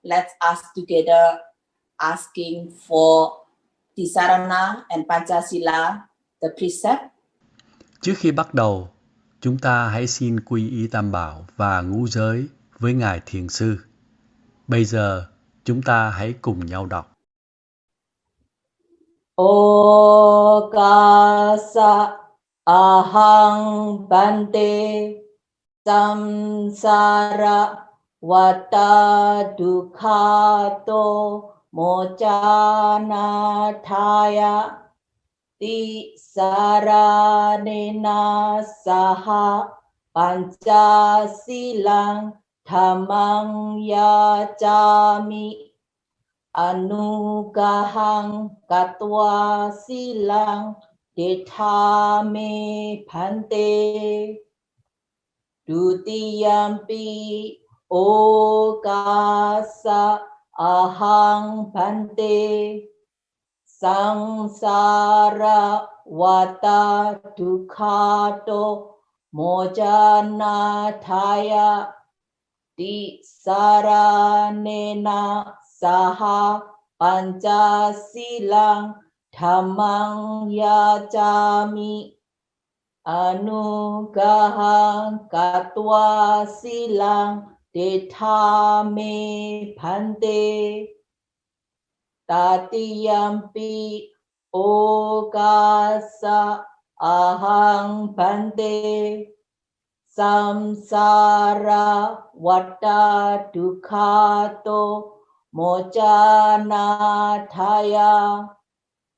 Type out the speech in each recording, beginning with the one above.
Let's ask together, asking for Tisarana and Panchasila, the precept. Trước khi bắt đầu, chúng ta hãy xin quy y Tam Bảo và ngũ giới với Ngài Thiền Sư. Bây giờ, chúng ta hãy cùng nhau đọc. Okasa ahang bante samsara vata dukhato mochana thaya ti saranena saha panchasilang dhammang yachami Anugahang katwa silang dethame phante dutiyampi okasa ahang phante sangsara vata dukhato mojana thaya ti saranena saha panchasilang dhammang yachami anugahang katwa silang dethame phante tatiyampi okasa ahang phante samsara vata dukhato mojana thaya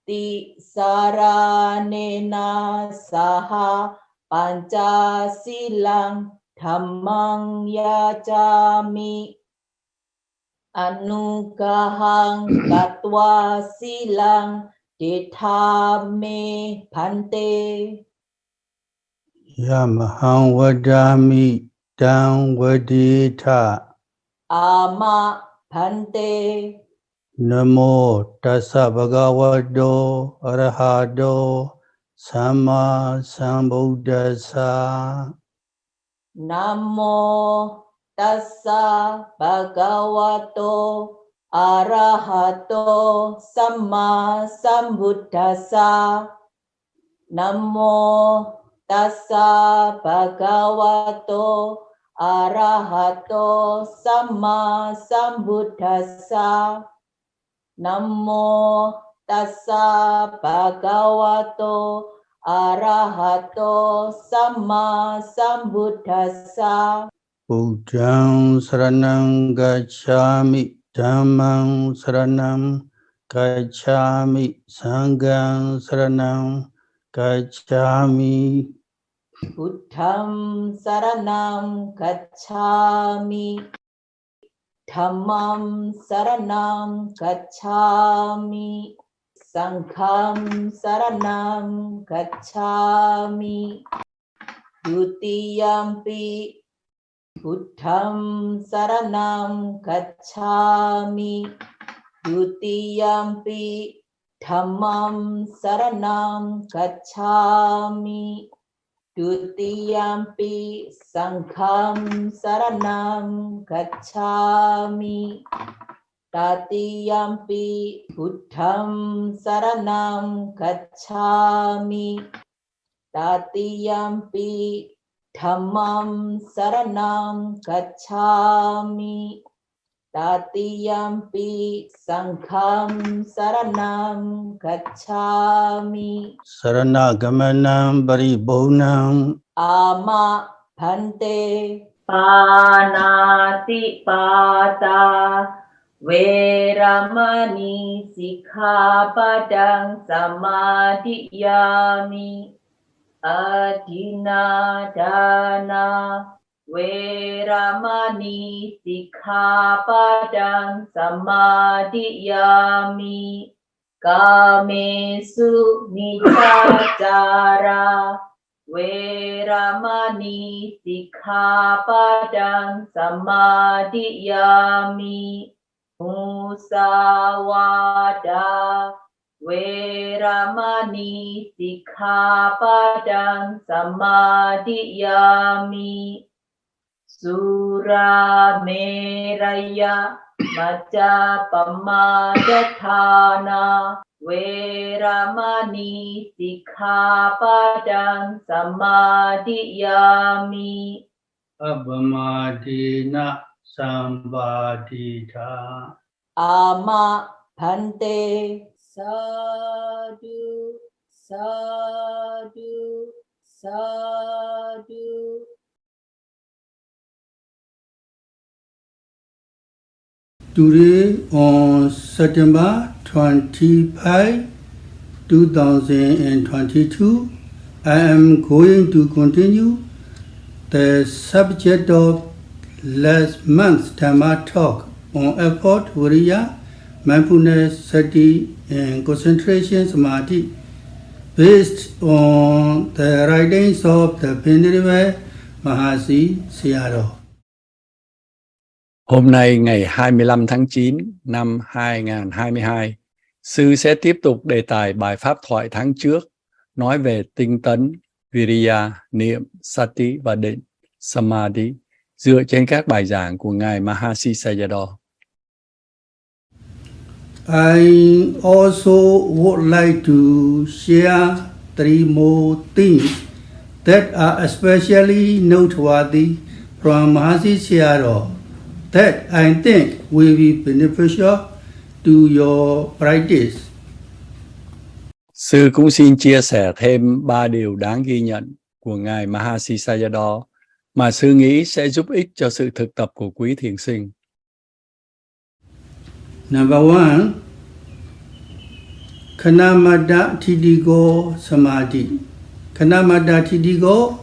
ti saranena saha panchasilang dhammang yachami anugahang katwa silang dethame phante Yamahang vadami tang vadita ama phante Namo tassa bhagavato arahato samma sambuddhassa Namo tassa bhagavato arahato samma sambuddhassa Namo tassa bhagavato arahato samma sambuddhassa Namo tassa bhagavato arahato samma sambuddhassa Buddhang saranang gacchami dhammang saranang gacchami sanghang saranang gacchami Buddham saranam gacchami Dhammam saranam gacchami Sangham saranam gacchami Dutiyampi Buddham saranam gacchami Dutiyampi Dhammam saranam gacchami Dutiyampi Sangham saranam gacchami Tatiyampi Buddham saranam gacchami Tatiyampi Dhammam saranam gacchami Tatiyampi Sangham saranam gacchami Sarana-gamanam paribhunam Ama phante Panati pata Veramani sikkhapadang samadhiyami Adina dana Veramani sikkhapadang samadhiyami Kamesu miccācara Veramani sikkhapadang samadhiyami Musawada Veramani sikkhapadang samadhiyami Surameraya Maja Pamadatana Veramani Sikkhapadang Samadhiyami Abhamadena Sambadhita Ama Bhante Sadhu Sadhu Sadhu. Today on September 25, 2022, I am going to continue the subject of last month's Dhamma talk on effort, Vïriya, mindfulness, Sati, and concentration, Samādhi, based on the writings of the Venerable Mahasi Sayadaw. Hôm nay ngày 25 tháng 9 năm 2022, Sư sẽ tiếp tục đề tài bài pháp thoại tháng trước, nói về tinh tấn, Vïriya, niệm, Sati và định, Samādhi, dựa trên các bài giảng của Ngài Mahasi Sayadaw. I also would like to share 3 more things that are especially noteworthy from Mahasi Sayadaw that I think will be beneficial to your practice. Sư cũng xin chia sẻ thêm 3 điều đáng ghi nhận của Ngài Mahasi Sayadaw mà Sư nghĩ sẽ giúp ích cho sự thực tập của quý thiền sinh. Number 1, Khanamata Thitigo Samādhi. Khanamata Thitigo,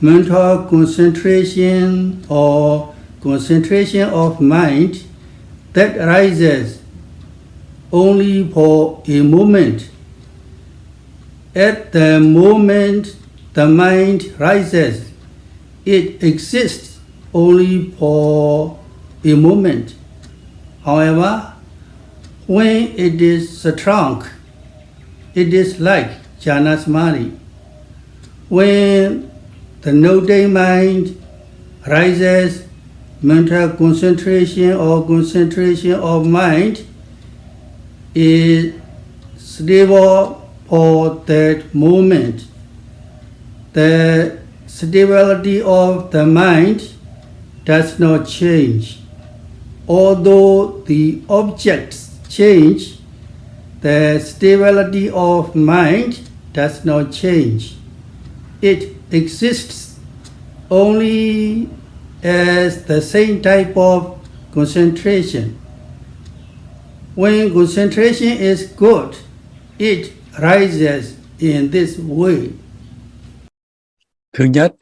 mental concentration or concentration of mind that rises only for a moment. At the moment the mind rises, it exists only for a moment. However, when it is strong, it is like jhana samadhi. When the noting mind rises, mental concentration or concentration of mind is stable for that moment. The stability of the mind does not change. Although the objects change, the stability of mind does not change. It exists only as the same type of concentration. When concentration is good, it rises in this way. Thứ nhất,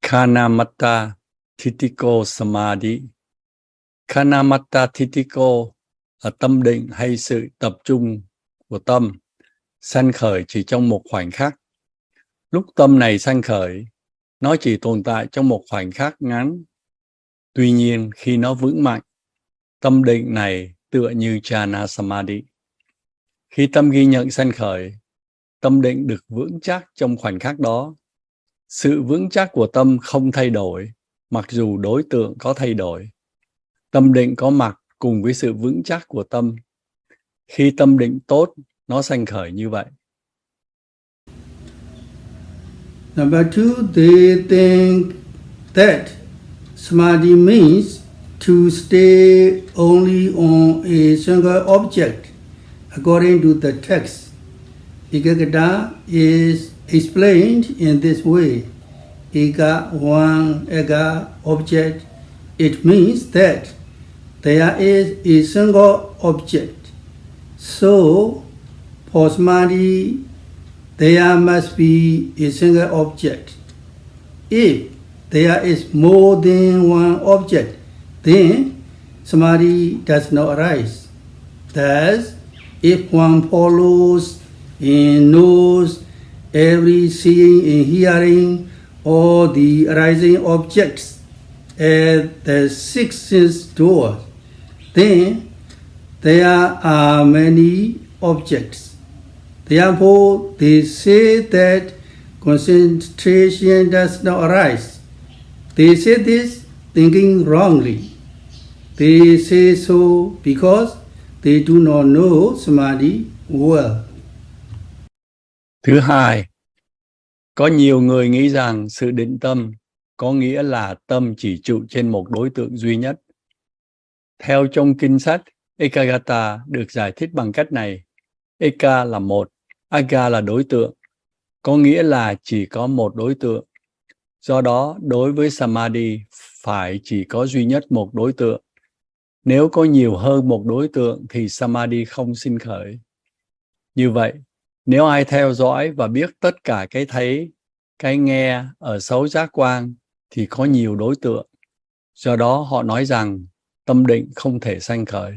Khanamata Thitiko Samādhi. Khanamata Thitiko là tâm định hay sự tập trung của tâm, sanh khởi chỉ trong một khoảnh khắc. Lúc tâm này sanh khởi, nó chỉ tồn tại trong một khoảnh khắc ngắn. Tuy nhiên, khi nó vững mạnh, tâm định này tựa như jhana samadhi. Khi tâm ghi nhận sanh khởi, tâm định được vững chắc trong khoảnh khắc đó. Sự vững chắc của tâm không thay đổi, mặc dù đối tượng có thay đổi. Tâm định có mặt cùng với sự vững chắc của tâm. Khi tâm định tốt, nó sanh khởi như vậy. Number 2, they think that Samadhi means to stay only on a single object. According to the text, Ekaggata is explained in this way. Eka, one, eka, object. It means that there is a single object. So, for Samadhi, there must be a single object. If there is more than one object, then Samadhi does not arise. Thus, if one follows and knows every seeing and hearing all the arising objects at the 6 sense doors, then there are many objects. Therefore, they say that concentration does not arise. They say this thinking wrongly. They say so because they do not know Samadhi well. Thứ hai, có nhiều người nghĩ rằng sự định tâm có nghĩa là tâm chỉ trụ trên một đối tượng duy nhất. Theo trong kinh sách, Ekagata được giải thích bằng cách này. Eka là một, Aga là đối tượng, có nghĩa là chỉ có một đối tượng. Do đó, đối với Samādhi phải chỉ có duy nhất một đối tượng. Nếu có nhiều hơn một đối tượng thì Samādhi không sinh khởi. Như vậy, nếu ai theo dõi và biết tất cả cái thấy, cái nghe ở sáu giác quan thì có nhiều đối tượng. Do đó họ nói rằng tâm định không thể sanh khởi.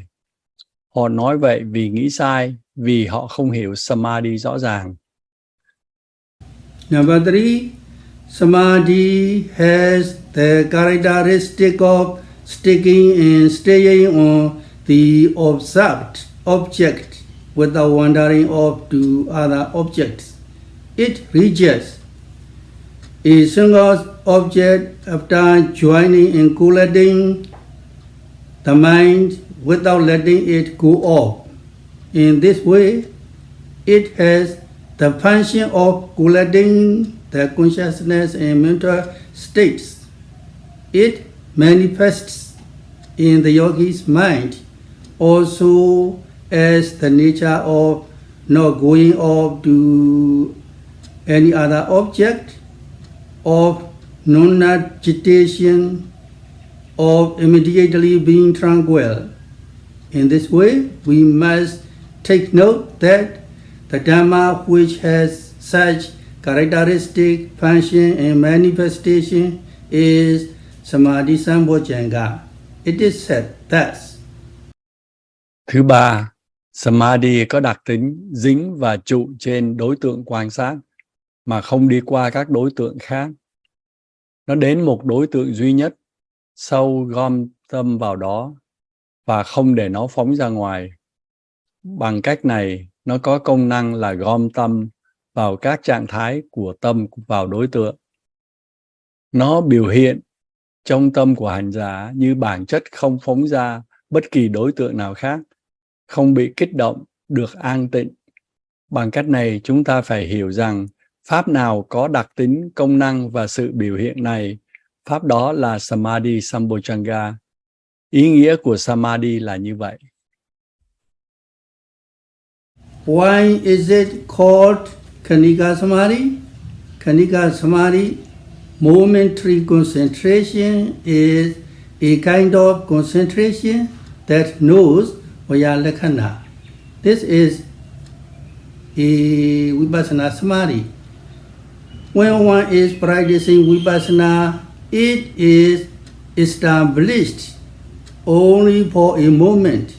Họ nói vậy vì nghĩ sai, vì họ không hiểu Samādhi rõ ràng. Number 3, Samadhi has the characteristic of sticking and staying on the observed object without wandering off to other objects. It reaches a single object after joining and collating the mind without letting it go off. In this way, it has the function of collating the consciousness and mental states. It manifests in the yogi's mind also as the nature of not going off to any other object, of non-agitation, of immediately being tranquil. In this way, we must take note that the Dhamma which has such characteristic, function and manifestation is Samādhi Sambhojjhanga. It is said thus. Thứ ba, Samādhi có đặc tính dính và trụ trên đối tượng quan sát mà không đi qua các đối tượng khác. Nó đến một đối tượng duy nhất, sau gom tâm vào đó và không để nó phóng ra ngoài. Bằng cách này, nó có công năng là gom tâm vào các trạng thái của tâm vào đối tượng. Nó biểu hiện trong tâm của hành giả như bản chất không phóng ra bất kỳ đối tượng nào khác, không bị kích động, được an tịnh. Bằng cách này, chúng ta phải hiểu rằng pháp nào có đặc tính, công năng và sự biểu hiện này, pháp đó là Samādhi Sambhojjhanga. Ý nghĩa của Samādhi là như vậy. Why is it called Khanika Samādhi? Khanika Samādhi, momentary concentration, is a kind of concentration that knows Vayalakhana. This is a Vipassana Samādhi. When one is practicing Vipassana, it is established only for a moment.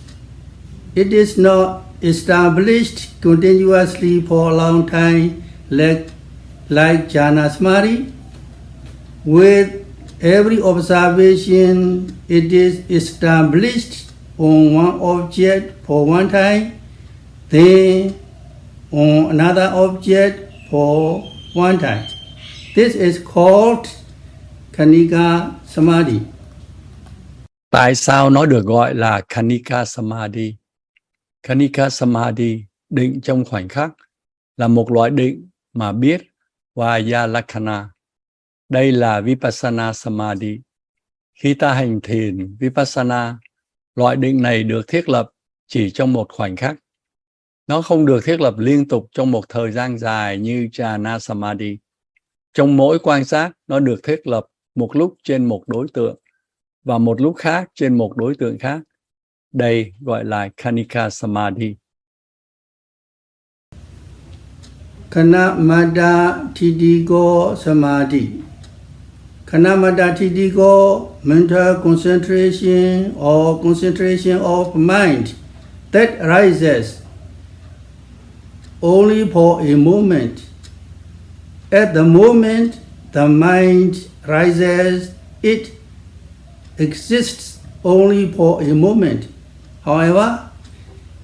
It is not established continuously for a long time like Jhana Samādhi. With every observation, it is established on one object for one time, then on another object for one time. This is called Khanika Samādhi. Tại sao nó được gọi là Khanika Samādhi? Khanika Samādhi, định trong khoảnh khắc, là một loại định mà biết Vayalakhana. Đây là Vipassana Samādhi. Khi ta hành thiền Vipassana, loại định này được thiết lập chỉ trong một khoảnh khắc. Nó không được thiết lập liên tục trong một thời gian dài như Jhana Samādhi. Trong mỗi quan sát, nó được thiết lập một lúc trên một đối tượng và một lúc khác trên một đối tượng khác. Đây gọi là Khanika Samādhi. Khanamada Thidiko Samādhi. Khanamada Thidiko, mental concentration or concentration of mind that rises only for a moment. At the moment the mind rises, it exists only for a moment. However,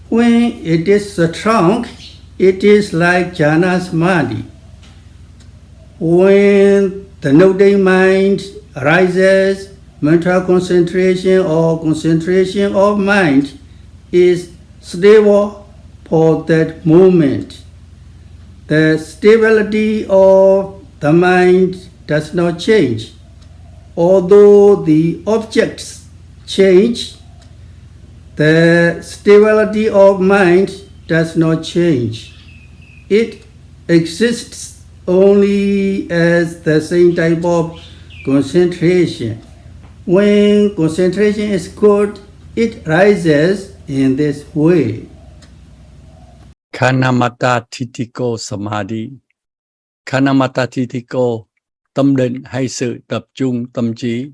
when it is strong, it is like Jhana Samādhi. When the noting mind rises, mental concentration or concentration of mind is stable for that moment. The stability of the mind does not change. Although the objects change, the stability of mind does not change. It exists only as the same type of concentration. When concentration is good, it rises in this way. Kanamata Thitiko Samadhi. Kanamata Thitiko, tâm định hay sự tập trung tâm trí,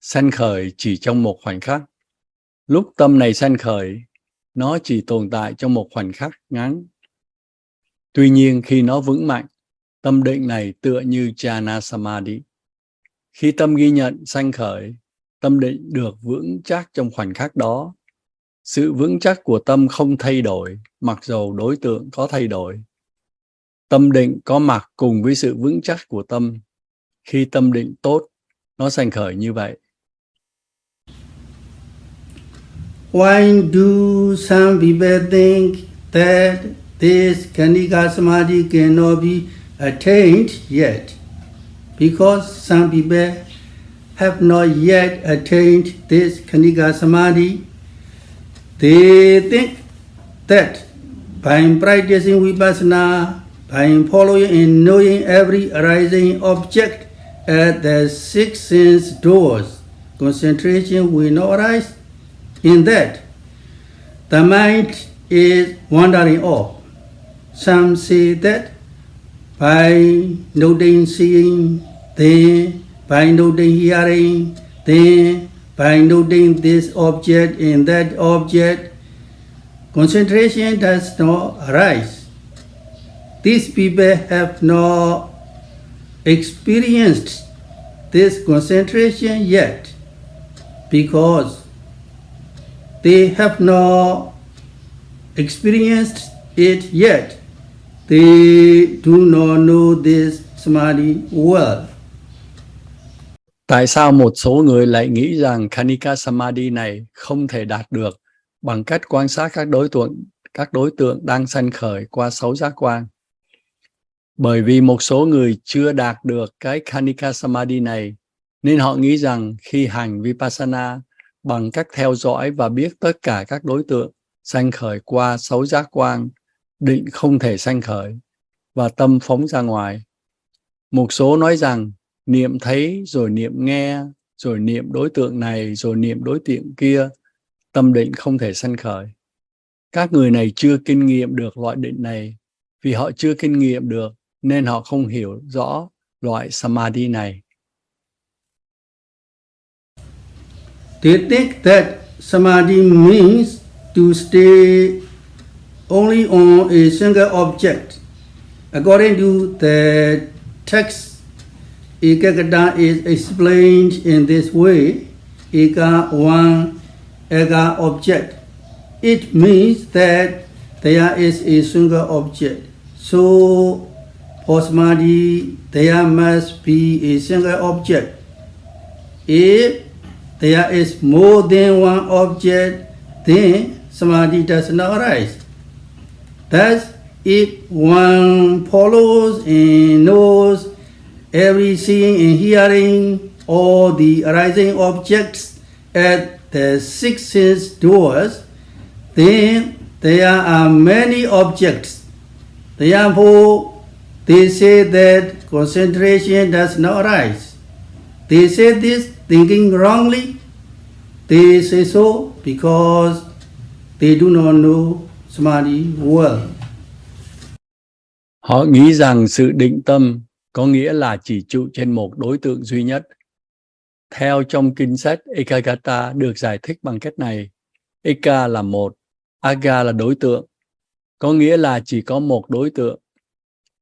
sanh khởi chỉ trong một khoảnh khắc. Lúc tâm này sanh khởi, nó chỉ tồn tại trong một khoảnh khắc ngắn. Tuy nhiên khi nó vững mạnh, tâm định này tựa như Jhana Samādhi. Khi tâm ghi nhận sanh khởi, tâm định được vững chắc trong khoảnh khắc đó. Sự vững chắc của tâm không thay đổi, mặc dầu đối tượng có thay đổi. Tâm định có mặt cùng với sự vững chắc của tâm. Khi tâm định tốt, nó sanh khởi như vậy. Why do some people think that this Khanika Samadhi cannot be attained yet? Because some people have not yet attained this Khanika Samadhi. They think that by practicing Vipassana, by following and knowing every arising object at the six sense doors, concentration will not arise. In that, the mind is wandering off. Some say that by noting seeing, then by noting hearing, then by noting this object and that object, concentration does not arise. These people have not experienced this concentration yet because they have not experienced it yet. They do not know this Samadhi well. Tại sao một số người lại nghĩ rằng Khanika Samadhi này không thể đạt được bằng cách quan sát các đối tượng đang sanh khởi qua 6 giác quan? Bởi vì một số người chưa đạt được cái Khanika Samadhi này, nên họ nghĩ rằng khi hành Vipassana bằng cách theo dõi và biết tất cả các đối tượng sanh khởi qua 6 giác quan, định không thể sanh khởi và tâm phóng ra ngoài. Một số nói rằng niệm thấy rồi niệm nghe, rồi niệm đối tượng này, rồi niệm đối tượng kia, tâm định không thể sanh khởi. Các người này chưa kinh nghiệm được loại định này. Vì họ chưa kinh nghiệm được nên họ không hiểu rõ loại Samadhi này. They think that Samadhi means to stay only on a single object. According to the text, Ekagata is explained in this way: Eka, one, Eka object. It means that there is a single object. So, for Samadhi, there must be a single object. If there is more than one object, then Samadhi does not arise. Thus, if one follows and knows every seeing and hearing all the arising objects at the six sense doors, then there are many objects. Therefore, they say that concentration does not arise. They say this thinking wrongly. They say so because they do not know Samadhi well. Họ nghĩ rằng sự định tâm có nghĩa là chỉ trụ trên một đối tượng duy nhất. Theo trong kinh sách Ekagata được giải thích bằng cách này: Eka là một, Aga là đối tượng, có nghĩa là chỉ có một đối tượng.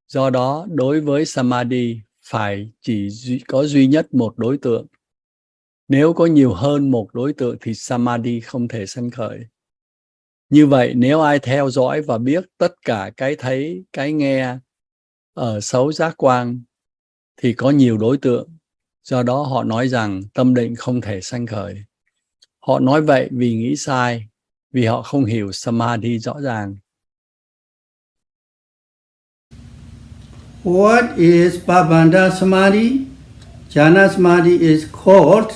Do đó, đối với Samadhi phải chỉ có duy nhất một đối tượng. Nếu có nhiều hơn một đối tượng thì Samadhi không thể sanh khởi. Như vậy, nếu ai theo dõi và biết tất cả cái thấy, cái nghe ở 6 giác quan thì có nhiều đối tượng. Do đó họ nói rằng tâm định không thể sanh khởi. Họ nói vậy vì nghĩ sai, vì họ không hiểu Samādhi rõ ràng. What is Pabandha Samadhi? Jhana Samadhi is called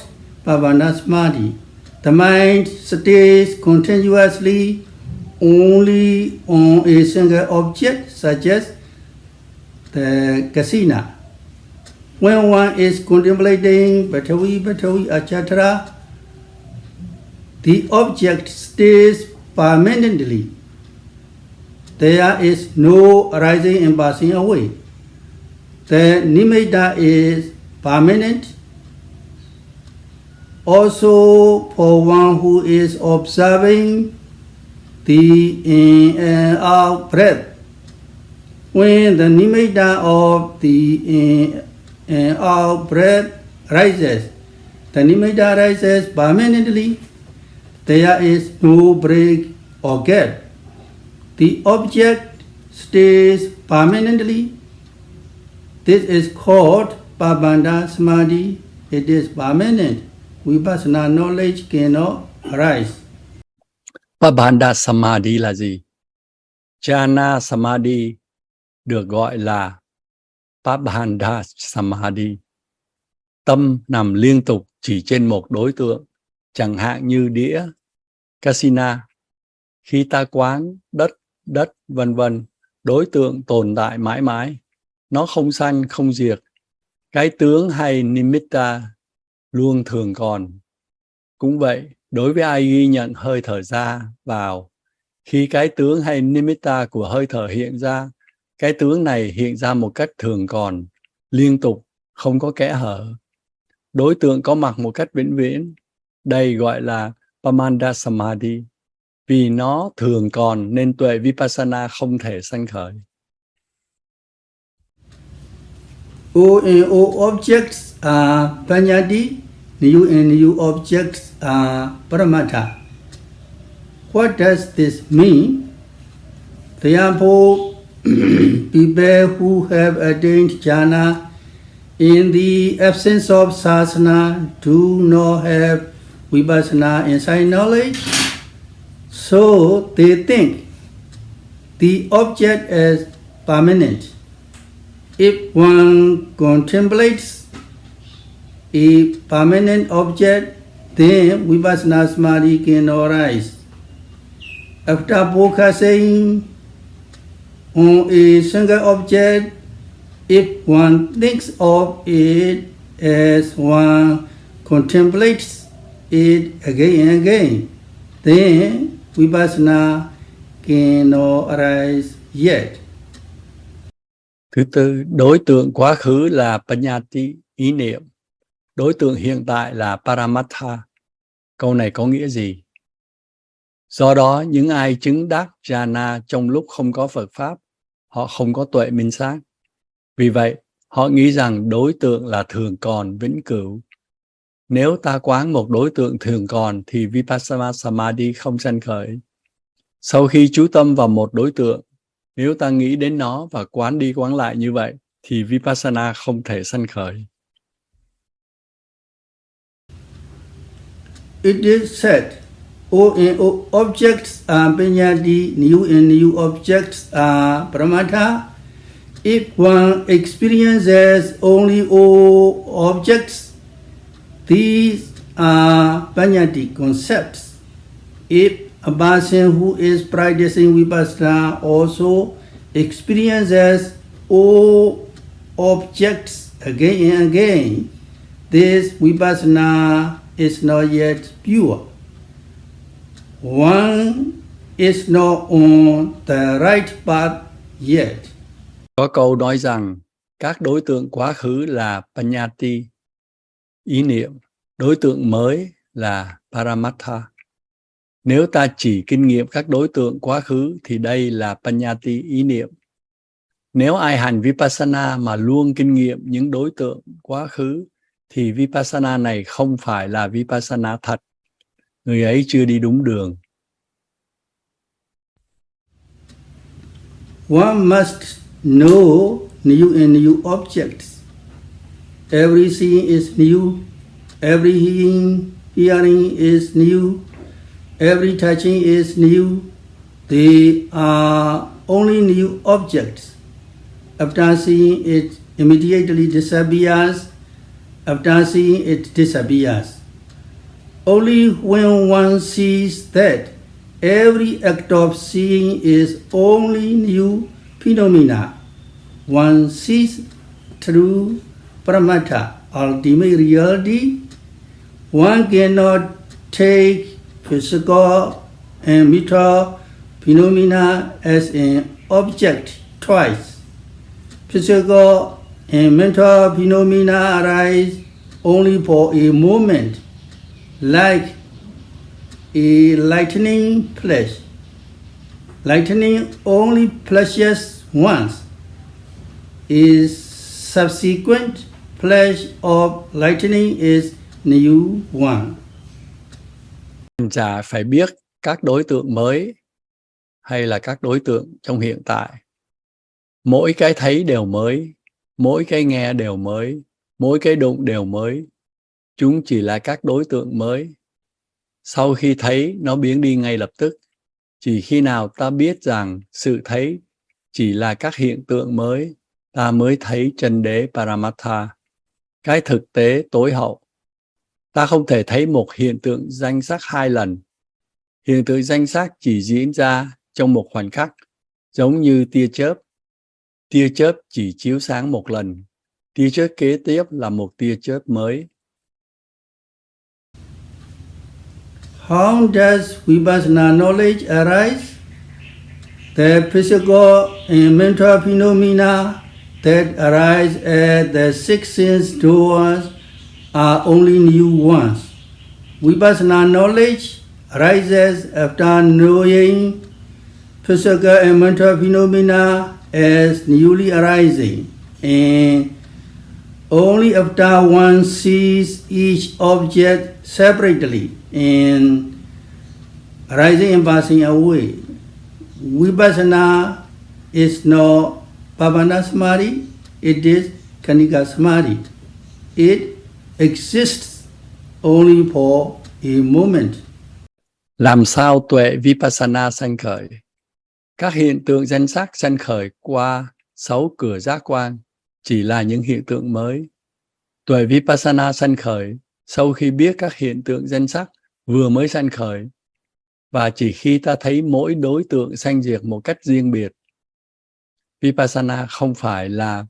Pabandha Samadhi. The mind stays continuously only on a single object, such as the kasina. When one is contemplating Bhatavi, etc., the object stays permanently. There is no arising and passing away. The nimitta is permanent. Also, for one who is observing the in and out breath, when the nimitta of the in and out breath rises, the nimitta rises permanently. There is no break or gap. The object stays permanently. This is called Pabandha Samadhi. It is permanent. Vipassana knowledge cannot arise. Pabandha Samadhi là gì? Jhana Samadhi được gọi là Pabandha Samadhi. Tâm nằm liên tục chỉ trên một đối tượng, chẳng hạn như đĩa, kasina. Khi ta quán đất, vân vân, đối tượng tồn tại mãi mãi. Nó không sanh, không diệt. Cái tướng hay nimitta luôn thường còn. Cũng vậy, đối với ai ghi nhận hơi thở ra, vào, khi cái tướng hay nimitta của hơi thở hiện ra, cái tướng này hiện ra một cách thường còn, liên tục, không có kẽ hở. Đối tượng có mặt một cách vĩnh viễn. Đây gọi là Pabandha Samadhi. Vì nó thường còn nên tuệ Vipassana không thể sanh khởi. All and all objects are Panyati, new and new objects are Paramatha. What does this mean? Therefore, people who have attained jhana in the absence of sasana do not have vipassana insight knowledge, so they think the object is permanent. If one contemplates a permanent object, then vipassana samadhi can arise. After focusing on a single object, if one thinks of it as one contemplates it again and again, then vipassana cannot arise yet. Thứ tư, đối tượng quá khứ là Panyati, ý niệm. Đối tượng hiện tại là Paramatha. Câu này có nghĩa gì? Do đó, những ai chứng đắc jhana trong lúc không có Phật Pháp, họ không có tuệ minh sát. Vì vậy, họ nghĩ rằng đối tượng là thường còn, vĩnh cửu. Nếu ta quán một đối tượng thường còn thì Vipassana Samadhi không sanh khởi. Sau khi chú tâm vào một đối tượng, nếu ta nghĩ đến nó và quán đi quán lại như vậy, thì Vipassana không thể sanh khởi. It is said, all and all objects are Panyati, new and new objects are Paramatha. If one experiences only all objects, these are Panyati concepts. If a person who is practicing Vipassana also experiences all objects again and again, this Vipassana is not yet pure. One is not on the right path yet. Có câu nói rằng các đối tượng quá khứ là Panyati, ý niệm, đối tượng mới là Paramatha. Nếu ta chỉ kinh nghiệm các đối tượng quá khứ thì đây là Panyati, ý niệm. Nếu ai hành Vipassana mà luôn kinh nghiệm những đối tượng quá khứ thì Vipassana này không phải là Vipassana thật. Người ấy chưa đi đúng đường. One must know new and new objects. Every seeing is new. Every hearing is new. Every touching is new. They are only new objects. After seeing it, immediately disappears. After seeing it, disappears. Only when one sees that every act of seeing is only new phenomena, one sees true Paramatha, ultimate reality. One cannot take physical and mental phenomena as an object twice. Physical and mental phenomena arise only for a moment, like a lightning flash. Lightning only flashes once. A subsequent flash of lightning is new one. Hành giả phải biết các đối tượng mới hay là các đối tượng trong hiện tại. Mỗi cái thấy đều mới, mỗi cái nghe đều mới, mỗi cái đụng đều mới. Chúng chỉ là các đối tượng mới. Sau khi thấy, nó biến đi ngay lập tức. Chỉ khi nào ta biết rằng sự thấy chỉ là các hiện tượng mới, ta mới thấy chân đế Paramatha, cái thực tế tối hậu. Ta không thể thấy một hiện tượng danh sắc hai lần. Hiện tượng danh sắc chỉ diễn ra trong một khoảnh khắc, giống như tia chớp. Tia chớp chỉ chiếu sáng một lần. Tia chớp kế tiếp là một tia chớp mới. How does Vipassana knowledge arise? The physical and mental phenomena that arise at the six sense doors are only new ones. Vipassana knowledge arises after knowing physical and mental phenomena as newly arising, and only after one sees each object separately and arising and passing away. Vipassana is not Pavana Samādhi, it is Khanika Samādhi. It exists only for a moment. Làm sao tuệ Vipassana sanh khởi? Các hiện tượng danh sắc sanh khởi qua 6 cửa giác quan chỉ là những hiện tượng mới. Tuệ Vipassana sanh khởi sau khi biết các hiện tượng danh sắc vừa mới sanh khởi, và chỉ khi ta thấy mỗi đối tượng sanh diệt một cách riêng biệt. Vipassana không phải là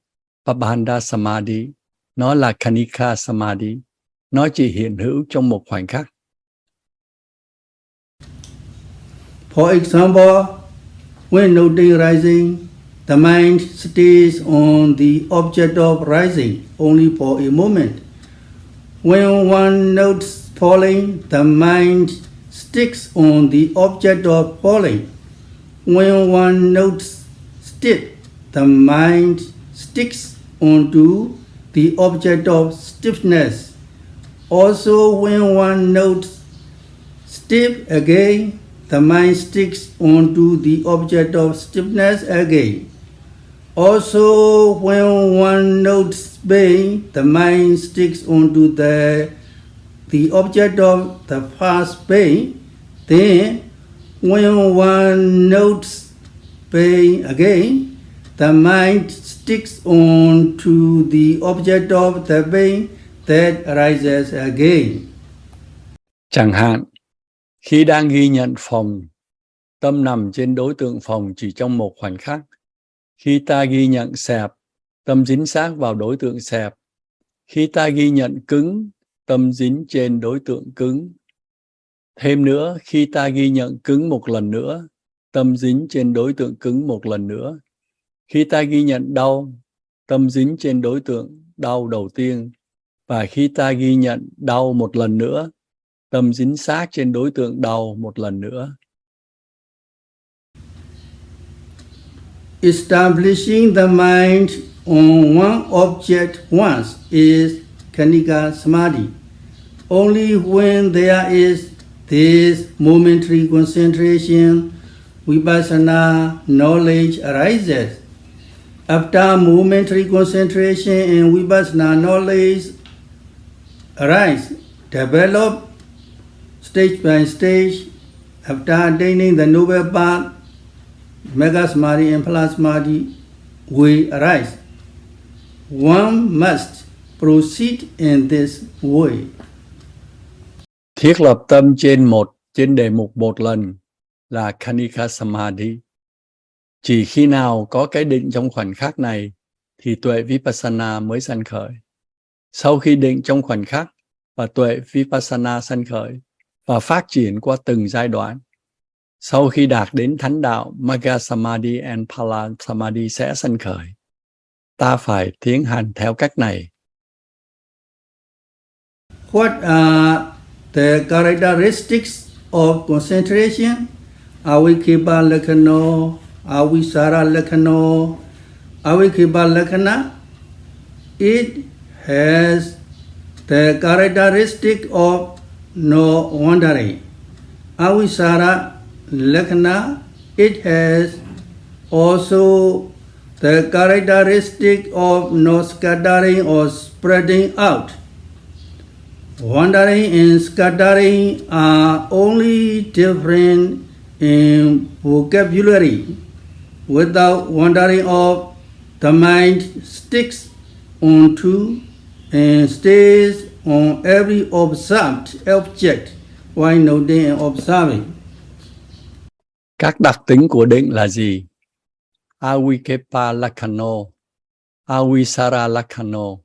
Pabandha Samādhi, nó là Khanika Samādhi, nó chỉ hiện hữu trong một khoảnh khắc. For example, when noting rising, the mind stays on the object of rising only for a moment. When one notes falling, the mind sticks on the object of falling. When one notes stiff, the mind sticks onto the object of stiffness. Also, when one notes stiff again, the mind sticks onto the object of stiffness again. Also, when one notes pain, the mind sticks onto the object of the first pain. Then, when one notes pain again, the mind sticks onto the object of the pain that arises again. Chẳng hạn, khi đang ghi nhận phòng, tâm nằm trên đối tượng phòng chỉ trong một khoảnh khắc. Khi ta ghi nhận xẹp, tâm dính sát vào đối tượng xẹp. Khi ta ghi nhận cứng, tâm dính trên đối tượng cứng. Thêm nữa, khi ta ghi nhận cứng một lần nữa, tâm dính trên đối tượng cứng một lần nữa. Khi ta ghi nhận đau, tâm dính trên đối tượng đau đầu tiên. Và khi ta ghi nhận đau một lần nữa, tâm dính sát trên đối tượng đau một lần nữa. Establishing the mind on one object once is Khanika Samādhi. Only when there is this momentary concentration, Vipassana knowledge arises. After momentary concentration and vipassana knowledge arise, develop stage by stage. After attaining the noble path, mega samadhi and plus samadhi will arise. One must proceed in this way. Thiết lập tâm trên đề mục một lần là Khanika Samādhi. Chỉ khi nào có cái định trong khoảnh khắc này thì tuệ Vipassana mới sanh khởi. Sau khi định trong khoảnh khắc và tuệ Vipassana sanh khởi và phát triển qua từng giai đoạn, sau khi đạt đến thánh đạo, Magga Samadhi and Phala Samadhi sẽ sanh khởi. Ta phải tiến hành theo cách này. What are the characteristics of concentration? Avikipa lakkhana, avisara lakkhana. Avikipa lakkhana, it has the characteristic of no wandering. Avisara lakkhana, it has also the characteristic of no scattering or spreading out. Wandering and scattering are only different in vocabulary. Without wandering off, the mind sticks onto and stays on every observed object while noting and observing. Các đặc tính của định là gì? Avikepa lakkhano, avisara lakkhano.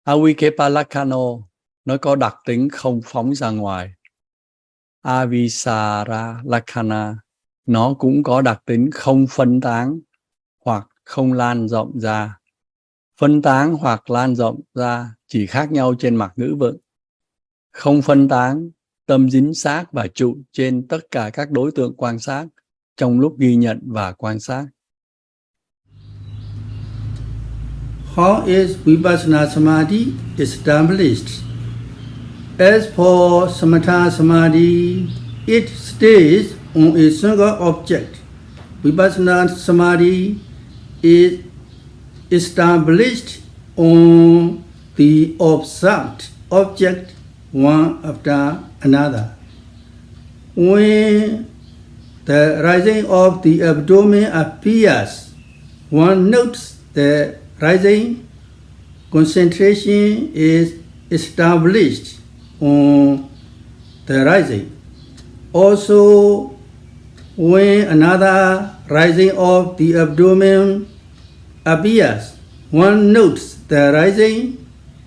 Avikepa lakkhano nó có đặc tính không phóng ra ngoài. Avisara lakkhana nó cũng có đặc tính không phân tán hoặc không lan rộng ra. Phân tán hoặc lan rộng ra chỉ khác nhau trên mặt ngữ vựng. Không phân tán, tâm dính sát và trụ trên tất cả các đối tượng quan sát trong lúc ghi nhận và quan sát. How is Vipassana Samadhi established? As for Samatha Samadhi, it stays on a single object. Vipassana Samadhi is established on the observed object one after another. When the rising of the abdomen appears, one notes the rising. Concentration is established on the rising. Also, when another rising of the abdomen appears, one notes the rising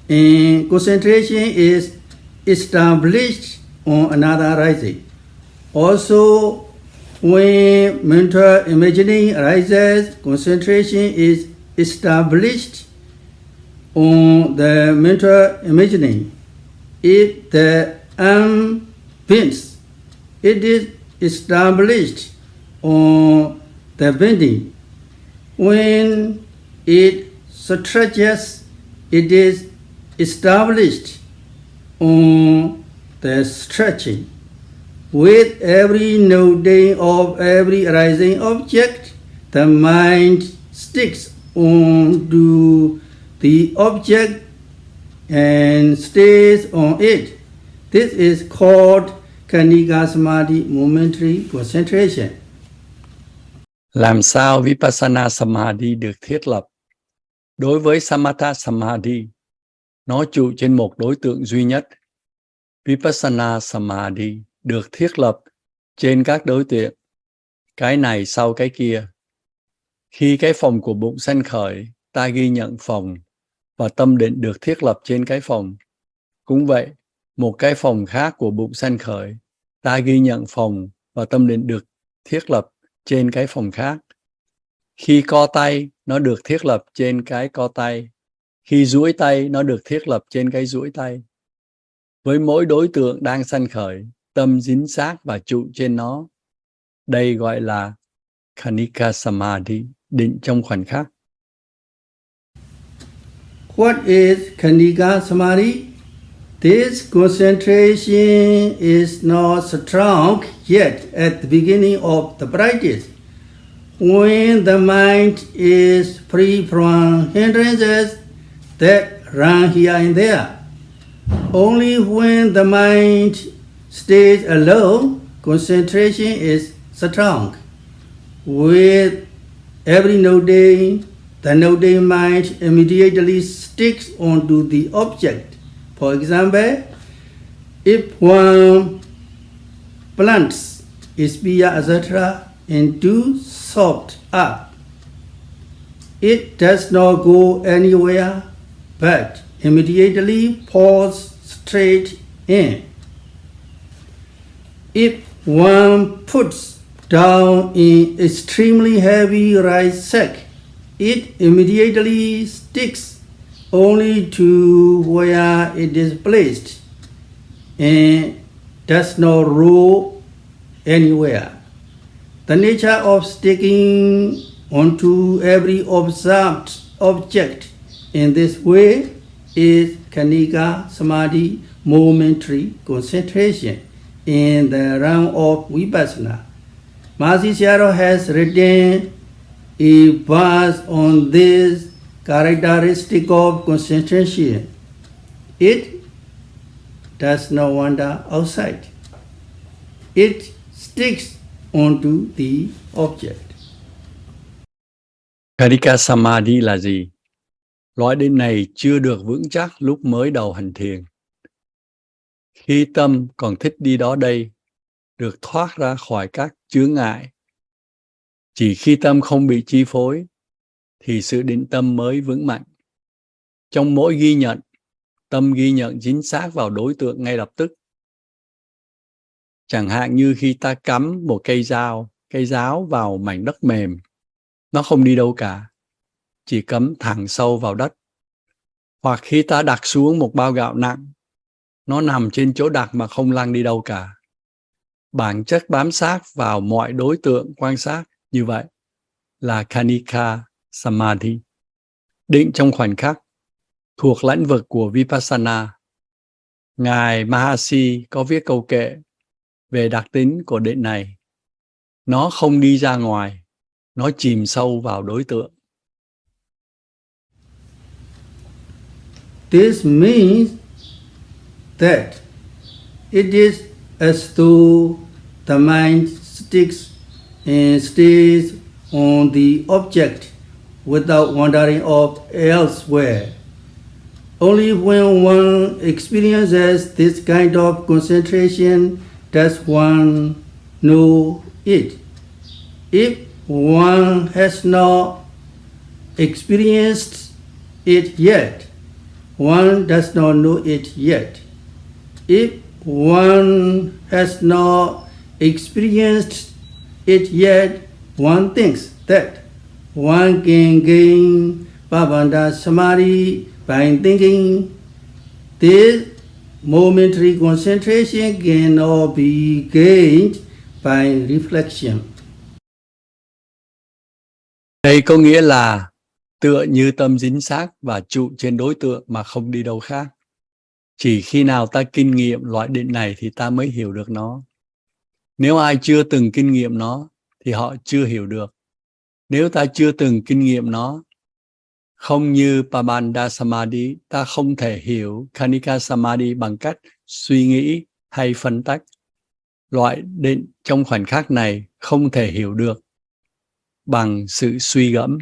and concentration is established on another rising. Also, when mental imagining arises, concentration is established on the mental imagining. If the arm bends, it is established on the bending. When it stretches, it is established on the stretching. With every noting of every rising object, the mind sticks onto the object and stays on it. This is called Khanika Samadhi, momentary concentration. Làm sao Vipassana Samadhi được thiết lập? Đối với Samatha Samadhi, nó trụ trên một đối tượng duy nhất. Vipassana Samadhi được thiết lập trên các đối tượng, cái này sau cái kia. Khi cái phòng của bụng sanh khởi, ta ghi nhận phòng và tâm định được thiết lập trên cái phòng. Cũng vậy, một cái phòng khác của bụng sanh khởi, ta ghi nhận phòng và tâm định được thiết lập trên cái phòng khác. Khi co tay, nó được thiết lập trên cái co tay. Khi duỗi tay, nó được thiết lập trên cái duỗi tay. Với mỗi đối tượng đang sanh khởi, tâm dính sát và trụ trên nó. Đây gọi là Khanika Samadhi, định trong khoảnh khắc. What is Khanika Samadhi? This concentration is not strong yet at the beginning of the practice. when the mind is free from hindrances that run here and there. Only when the mind stays alone, concentration is strong. With every noting, the noting mind immediately sticks onto the object. For example, if one plants its spear, etc., into soft earth, it does not go anywhere but immediately falls straight in. If one puts down an extremely heavy rice sack, it immediately sticks only to where it is placed and does not roll anywhere. The nature of sticking onto every observed object in this way is Khanika Samādhi, momentary concentration, in the realm of Vipassana. Mahasi Sayadaw has written a verse on this characteristic of concentration. It does not wander outside. It sticks onto the object. Khanika Samādhi là gì? Loại định này chưa được vững chắc lúc mới đầu hành thiền. Khi tâm còn thích đi đó đây, được thoát ra khỏi các chướng ngại. Chỉ khi tâm không bị chi phối, thì sự định tâm mới vững mạnh. Trong mỗi ghi nhận, tâm ghi nhận chính xác vào đối tượng ngay lập tức. Chẳng hạn như khi ta cắm một cây giáo vào mảnh đất mềm, nó không đi đâu cả, chỉ cắm thẳng sâu vào đất. Hoặc khi ta đặt xuống một bao gạo nặng, nó nằm trên chỗ đặt mà không lăn đi đâu cả. Bản chất bám sát vào mọi đối tượng quan sát như vậy là Khanika Samādhi. Định trong khoảnh khắc thuộc lĩnh vực của Vipassana. Ngài Mahasi có viết câu kệ về đặc tính của định này. Nó không đi ra ngoài, nó chìm sâu vào đối tượng. This means that it is as though the mind sticks and stays on the object without wandering off elsewhere. Only when one experiences this kind of concentration does one know it. If one has not experienced it yet, one does not know it yet. If one has not experienced it yet, one thinks that one can gain Pabanda Samādhi by thinking. This momentary concentration cannot be gained by reflection. Đây có nghĩa là tựa như tâm dính xác và trụ trên đối tượng mà không đi đâu khác. Chỉ khi nào ta kinh nghiệm loại định này thì ta mới hiểu được nó. Nếu ai chưa từng kinh nghiệm nó thì họ chưa hiểu được. Nếu ta chưa từng kinh nghiệm nó, không như Pabanda Samādhi, ta không thể hiểu Khanika Samādhi bằng cách suy nghĩ hay phân tách. Loại định trong khoảnh khắc này không thể hiểu được bằng sự suy gẫm.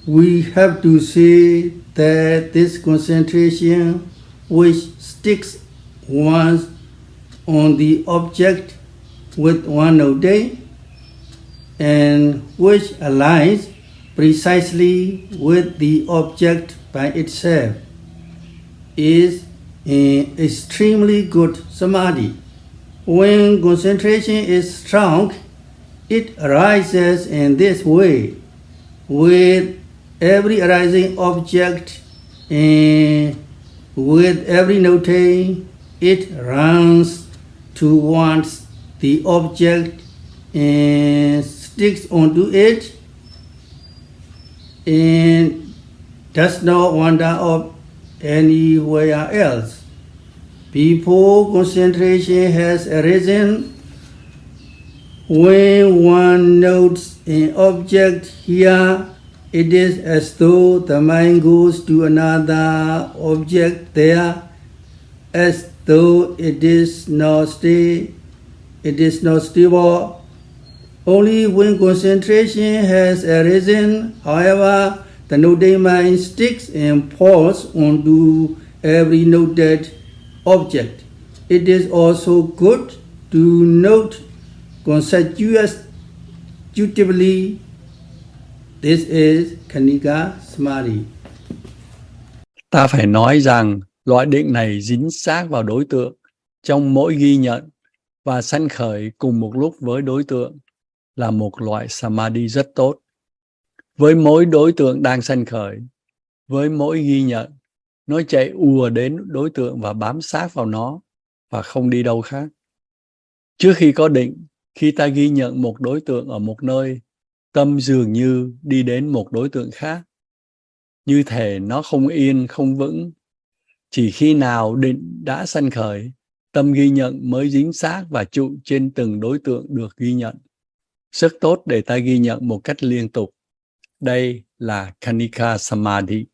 We have to say that this concentration which sticks once on the object with one note and which aligns precisely with the object by itself is an extremely good samadhi. When concentration is strong, it arises in this way. With every arising object and with every noting, it runs towards the object and sticks onto it and does not wander off anywhere else. Before concentration has arisen, When one notes an object here, it is as though the mind goes to another object there, as though it is not stable. Only when concentration has arisen, however, the noting mind sticks and falls onto every noted object. It is also good to note consecutively. This is Khanika Samādhi. Ta phải nói rằng loại định này dính sát vào đối tượng trong mỗi ghi nhận và sanh khởi cùng một lúc với đối tượng là một loại Samādhi rất tốt. Với mỗi đối tượng đang sanh khởi, với mỗi ghi nhận, nó chạy ùa đến đối tượng và bám sát vào nó và không đi đâu khác. Trước khi có định, khi ta ghi nhận một đối tượng ở một nơi, tâm dường như đi đến một đối tượng khác. Như thể nó không yên, không vững. Chỉ khi nào định đã sanh khởi, tâm ghi nhận mới dính sát và trụ trên từng đối tượng được ghi nhận. Rất tốt để ta ghi nhận một cách liên tục. Đây là Khanika Samādhi.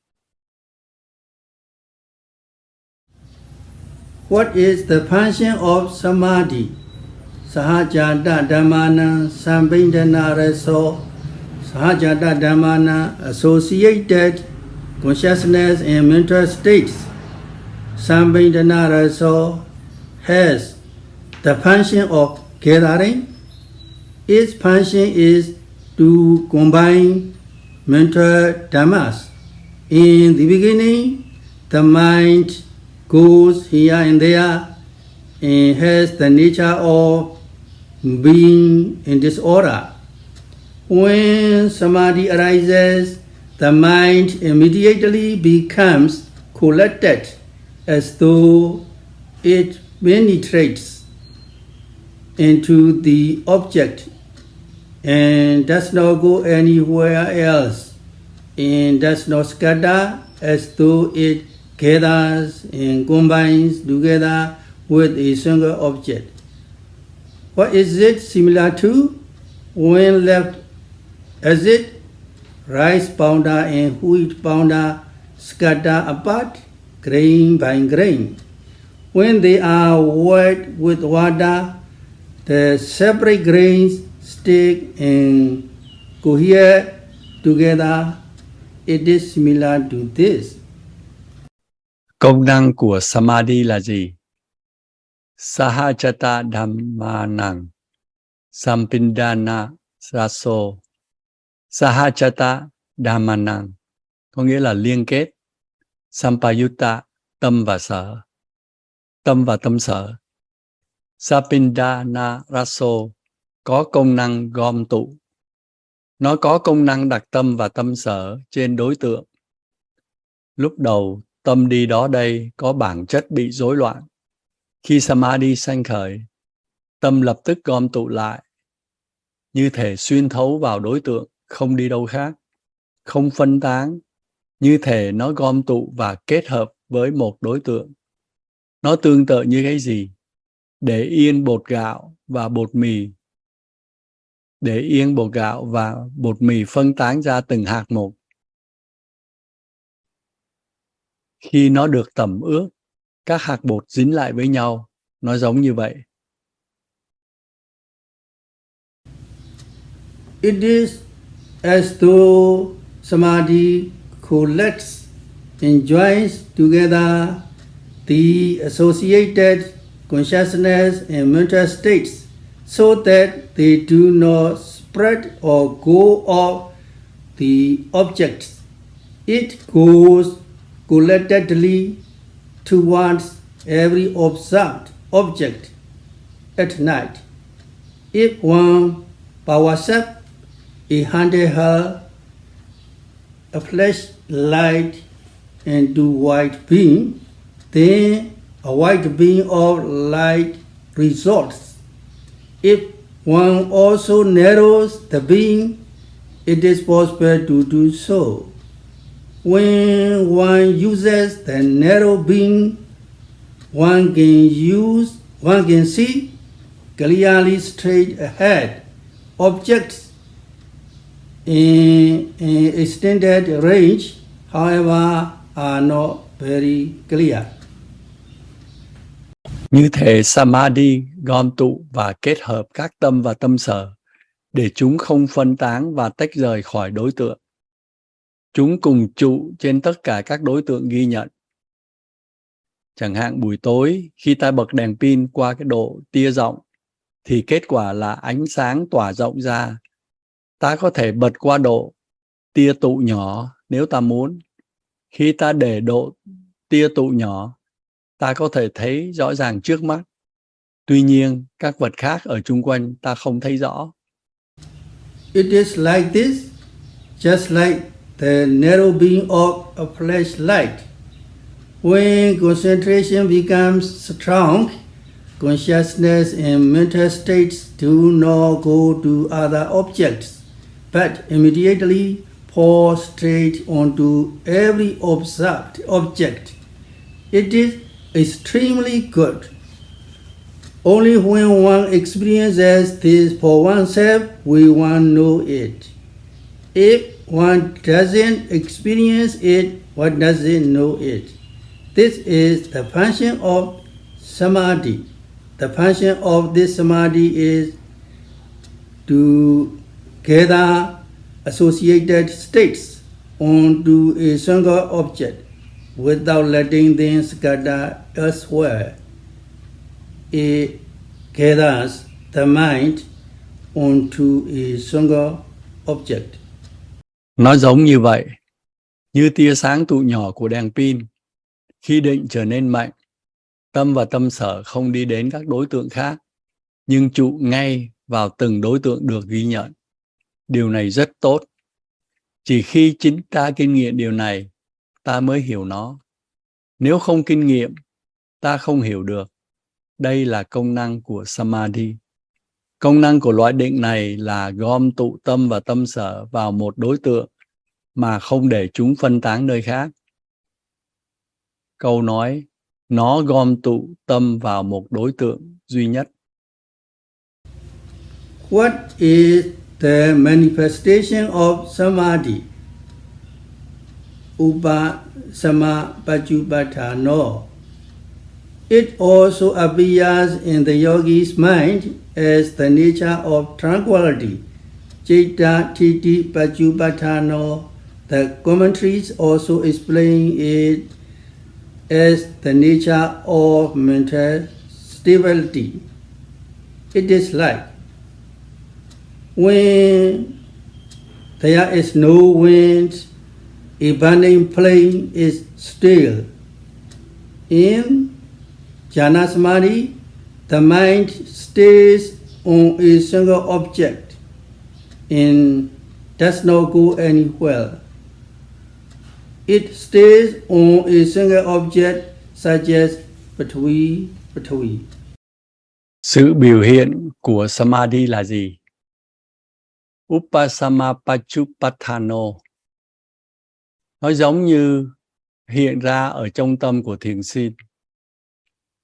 What is the function of Samādhi? Sahajata Dhammana Sambindana Raso. Sahajata Dhammana associated consciousness and mental states. Sambindana Raso has the function of gathering. Its function is to combine mental dhammas. In the beginning, the mind goes here and there and has the nature of being in disorder. When Samādhi arises, the mind immediately becomes collected as though it penetrates into the object and does not go anywhere else, and does not scatter as though it gathers and combines together with a single object. What is it similar to? When left as it, rice powder and wheat powder scatter apart, grain by grain. When they are wet with water, the separate grains stick and cohere together. It is similar to this. Công năng của Samādhi là gì? Sahajata Dhammanang Sampindana Raso. Sahajata Dhammanang có nghĩa là liên kết. Sampayutta tâm và sở. Tâm và tâm sở. Sapindana Raso có công năng gom tụ. Nó có công năng đặt tâm và tâm sở trên đối tượng. Lúc đầu, tâm đi đó đây có bản chất bị rối loạn. Khi Samādhi sanh khởi, tâm lập tức gom tụ lại, như thể xuyên thấu vào đối tượng, không đi đâu khác, không phân tán, như thể nó gom tụ và kết hợp với một đối tượng. Nó tương tự như cái gì? Để yên bột gạo và bột mì. Để yên bột gạo và bột mì phân tán ra từng hạt một. Khi nó được tẩm ướp, các hạt bột dính lại với nhau, nó giống như vậy. It is as though Samādhi collects and joins together the associated consciousness and mental states so that they do not spread or go off the objects. It goes collectedly towards every observed object at night. If one powers up a handheld, a flashlight into white beam, then a white beam of light results. If one also narrows the beam, it is possible to do so. When one uses the narrow beam, one can see clearly straight ahead. objects in extended range, however, are not very clear. Như thể Samādhi gom tụ và kết hợp các tâm và tâm sở để chúng không phân tán và tách rời khỏi đối tượng. Chúng cùng trụ trên tất cả các đối tượng ghi nhận. Chẳng hạn buổi tối khi ta bật đèn pin qua cái độ tia rộng thì kết quả là ánh sáng tỏa rộng ra. Ta có thể bật qua độ tia tụ nhỏ nếu ta muốn. Khi ta để độ tia tụ nhỏ, ta có thể thấy rõ ràng trước mắt. Tuy nhiên, các vật khác ở chung quanh ta không thấy rõ. It is like this, just like the narrow beam of a flashlight. When concentration becomes strong, consciousness and mental states do not go to other objects, but immediately fall straight onto every observed object. It is extremely good. Only when one experiences this for oneself will one know it. If one doesn't experience it, one doesn't know it. This is the function of Samādhi. The function of this Samādhi is to gather associated states onto a single object without letting them scatter elsewhere. It gathers the mind onto a single object. Nó giống như vậy, như tia sáng tụ nhỏ của đèn pin. Khi định trở nên mạnh, tâm và tâm sở không đi đến các đối tượng khác, nhưng trụ ngay vào từng đối tượng được ghi nhận. Điều này rất tốt. Chỉ khi chính ta kinh nghiệm điều này, ta mới hiểu nó. Nếu không kinh nghiệm, ta không hiểu được. Đây là công năng của Samādhi. Công năng của loại định này là gom tụ tâm và tâm sở vào một đối tượng mà không để chúng phân tán nơi khác. Câu nói, nó gom tụ tâm vào một đối tượng duy nhất. What is the manifestation of Samādhi? Upasama-pachupatthano. It also appears in the yogi's mind as the nature of tranquility. Citta-thitti-pachupatthano. The commentaries also explain it as the nature of mental stability. It is like when there is no wind, a burning flame is still. In jhana samadhi, the mind stays on a single object and does not go anywhere. It stays on a single object such as Prithvi. Sự biểu hiện của Samādhi là gì? Upasama-pachupatthano. Nó giống như hiện ra ở trong tâm của thiền sinh.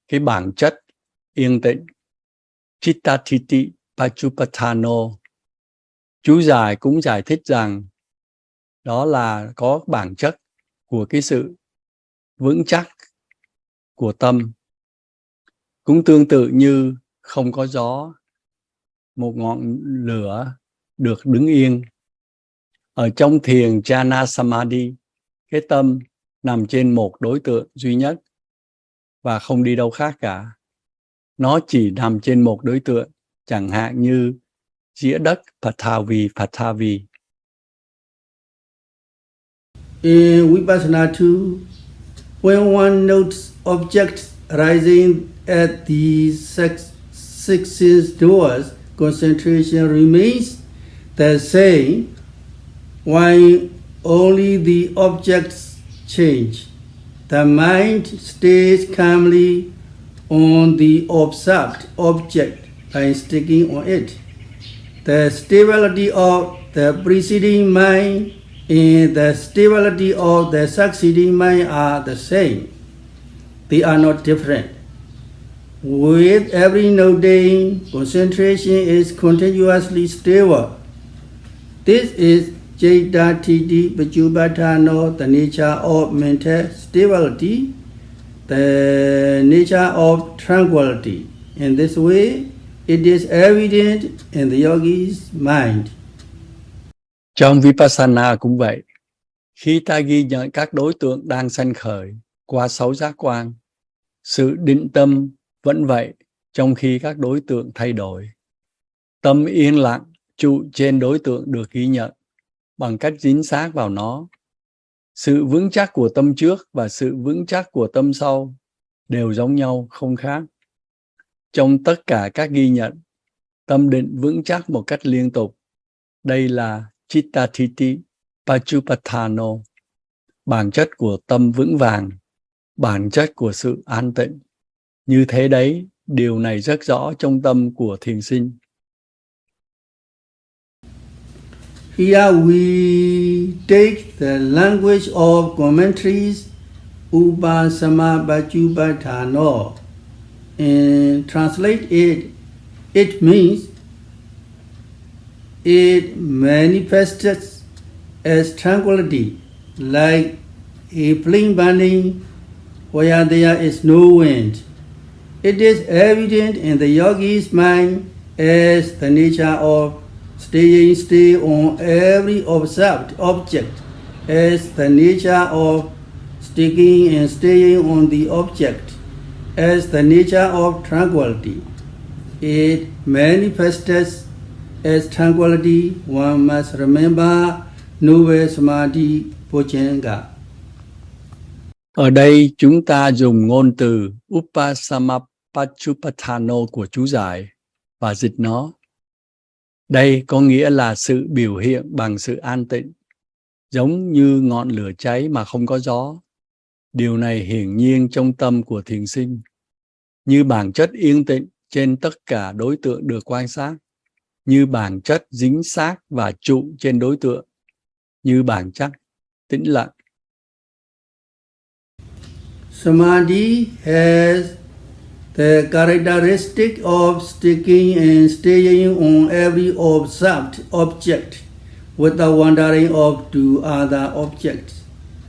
Cái bản chất yên tĩnh. Citta-thitti-pachupatthano. Chú giải cũng giải thích rằng đó là có bản chất của cái sự vững chắc của tâm. Cũng tương tự như không có gió, một ngọn lửa được đứng yên. Ở trong thiền jhana samadhi, cái tâm nằm trên một đối tượng duy nhất và không đi đâu khác cả. Nó chỉ nằm trên một đối tượng, chẳng hạn như dĩa đất Pathavi. In Vipassana 2, when one notes objects arising at the six sense doors, concentration remains the same, while only the objects change. The mind stays calmly on the observed object by sticking on it. The stability of the preceding mind and the stability of the succeeding mind are the same. They are not different. With every noting, concentration is continuously stable. This is Jaitatiti Pachubatano, the nature of mental stability, the nature of tranquility. In this way, it is evident in the yogi's mind. Trong Vipassana cũng vậy. Khi ta ghi nhận các đối tượng đang sanh khởi qua 6 giác quan, sự định tâm vẫn vậy trong khi các đối tượng thay đổi. Tâm yên lặng trụ trên đối tượng được ghi nhận bằng cách dính sát vào nó. Sự vững chắc của tâm trước và sự vững chắc của tâm sau đều giống nhau, không khác. Trong tất cả các ghi nhận, tâm định vững chắc một cách liên tục. Đây là Chittatiti Pachupatthano, bản chất của tâm vững vàng, bản chất của sự an tịnh. Như thế đấy, điều này rất rõ trong tâm của thiền sinh. Here we take the language of commentaries Upasama Pachupathano and translate it. It means it manifests as tranquility, like a flame burning where there is no wind. It is evident in the yogi's mind as the nature of staying still on every observed object, as the nature of sticking and staying on the object, as the nature of tranquility. It manifests as tranquility. One must remember Noble Samādhi Bojjhanga. Ở đây chúng ta dùng ngôn từ Upasama Pachupathano của chú giải và dịch nó. Đây có nghĩa là sự biểu hiện bằng sự an tịnh, giống như ngọn lửa cháy mà không có gió. Điều này hiển nhiên trong tâm của thiền sinh, như bản chất yên tĩnh trên tất cả đối tượng được quan sát, như bản chất dính sát và trụ trên đối tượng, như bản chất tĩnh lặng. Samādhi has the characteristic of sticking and staying on every observed object without wandering off to other objects.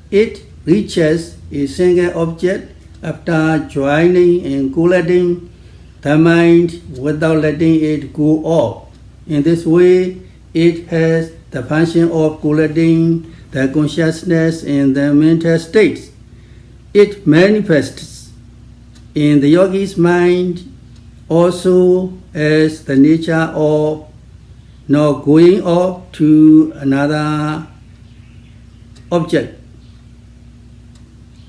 It reaches a single object after joining and collecting the mind without letting it go off. In this way, it has the function of collecting the consciousness in the mental states. It manifests in the yogi's mind also as the nature of not going off to another object,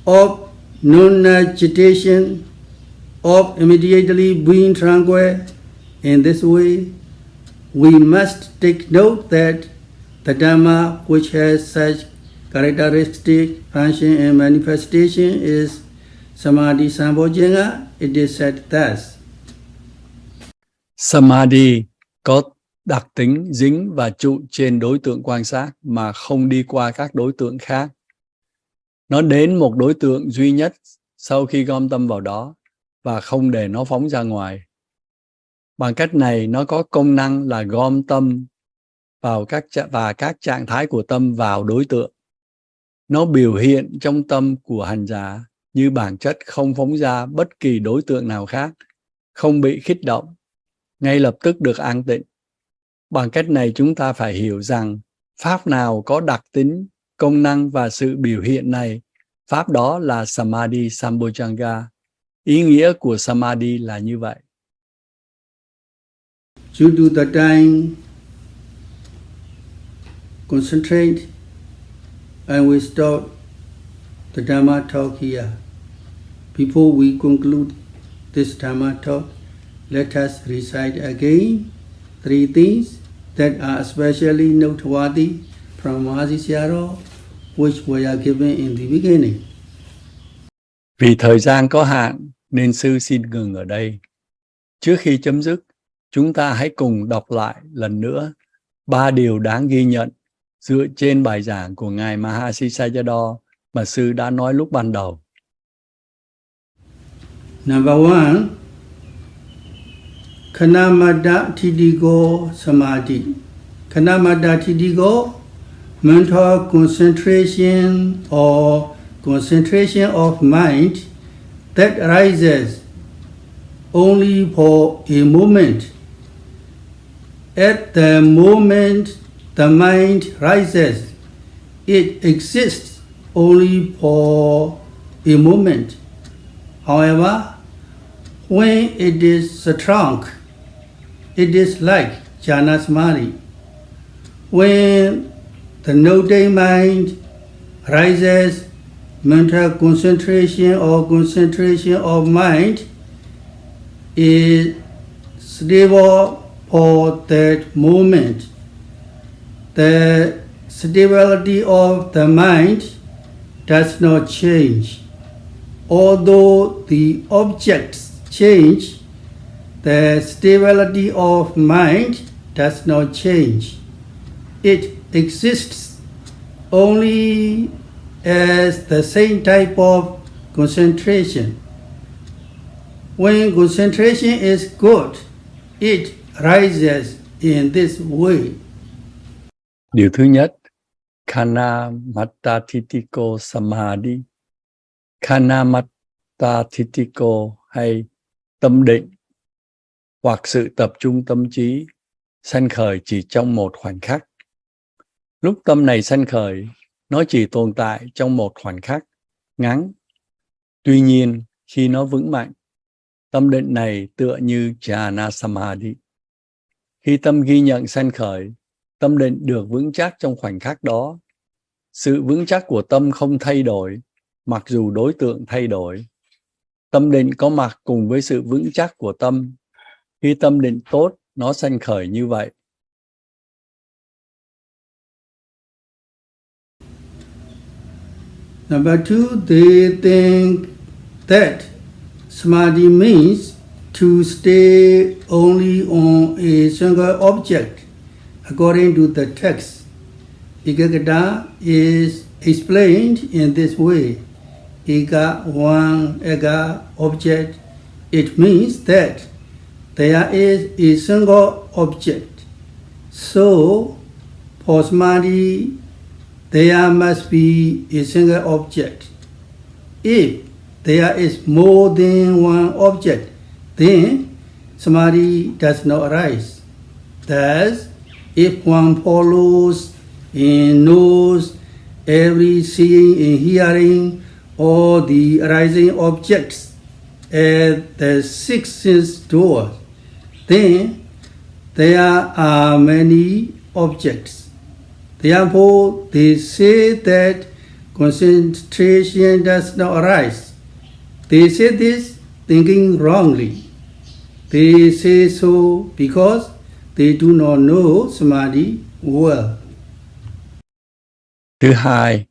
of non-agitation, of immediately being tranquil. In this way, we must take note that the Dhamma which has such characteristic, function and manifestation is Samādhi Sambojjhanga. It is said thus. Samādhi có đặc tính dính và trụ trên đối tượng quan sát mà không đi qua các đối tượng khác. Nó đến một đối tượng duy nhất sau khi gom tâm vào đó và không để nó phóng ra ngoài. Bằng cách này, nó có công năng là gom tâm vào các trạng thái của tâm vào đối tượng. Nó biểu hiện trong tâm của hành giả như bản chất không phóng ra bất kỳ đối tượng nào khác, không bị khích động, ngay lập tức được an tịnh. Bằng cách này chúng ta phải hiểu rằng pháp nào có đặc tính, công năng và sự biểu hiện này, pháp đó là Samādhi Sambojjhanga. Ý nghĩa của Samādhi là như vậy. Due to the time constraint, I will stop the Dhamma talk here. Before we conclude this Dhamma talk, let us recite again three things that are especially noteworthy from Sayadaw, which were given in the beginning. Vì thời gian có hạn nên sư xin ngừng ở đây. Trước khi chấm dứt, chúng ta hãy cùng đọc lại lần nữa 3 điều đáng ghi nhận dựa trên bài giảng của Ngài Mahasi Sayadaw mà sư đã nói lúc ban đầu. Number one, Khanamata Thitigo Samādhi. Khanamata Thitigo, mental concentration or concentration of mind that rises only for a moment. At the moment the mind rises, it exists only for a moment. However, when it is strong, it is like jhana samadhi. When the noting mind rises, mental concentration or concentration of mind is stable for that moment. The stability of the mind does not change. Although the objects change, the stability of mind does not change. It exists only as the same type of concentration. When concentration is good, it rises in this way. Điều thứ nhất, Khanamatta Thitiko Samādhi. Khanamatta Thitiko hay tâm định hoặc sự tập trung tâm trí sanh khởi chỉ trong một khoảnh khắc. Lúc tâm này sanh khởi, nó chỉ tồn tại trong một khoảnh khắc ngắn. Tuy nhiên, khi nó vững mạnh, tâm định này tựa như jhana samadhi. Khi tâm ghi nhận sanh khởi, tâm định được vững chắc trong khoảnh khắc đó. Sự vững chắc của tâm không thay đổi, mặc dù đối tượng thay đổi. Tâm định có mặt cùng với sự vững chắc của tâm. Khi tâm định tốt, nó sanh khởi như vậy. Number two, they think that samadhi means to stay only on a single object. According to the text, Ekaggata is explained in this way. Eka, one, eka, object. It means that there is a single object. So, for samadhi, there must be a single object. If there is more than one object, then samadhi does not arise. Thus, if one follows and knows every seeing and hearing all the arising objects at the six sense doors, then there are many objects. Therefore, they say that concentration does not arise. They say this thinking wrongly. They say so because they do not know samadhi well. Thứ hai,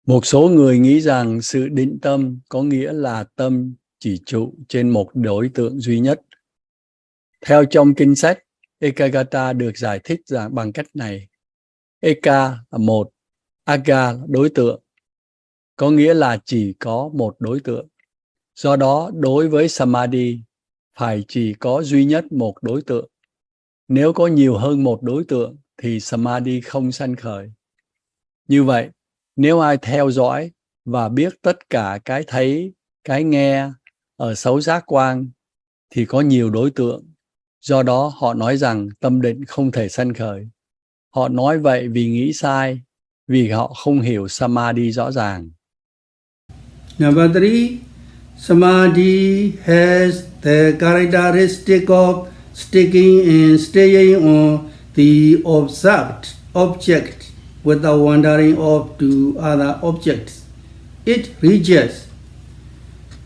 một số người nghĩ rằng sự định tâm có nghĩa là tâm chỉ trụ trên một đối tượng duy nhất. Theo trong kinh sách, Ekaggata được giải thích bằng cách này. Eka là một, Aga là đối tượng, có nghĩa là chỉ có một đối tượng. Do đó, đối với Samadhi, phải chỉ có duy nhất một đối tượng. Nếu có nhiều hơn một đối tượng, thì Samadhi không sanh khởi. Như vậy, nếu ai theo dõi và biết tất cả cái thấy, cái nghe ở sáu giác quan, thì có nhiều đối tượng. Do đó, họ nói rằng tâm định không thể sanh khởi. Họ nói vậy vì nghĩ sai, vì họ không hiểu Samadhi rõ ràng. Number three, samadhi has the characteristic of sticking and staying on the observed object without wandering off to other objects. It reaches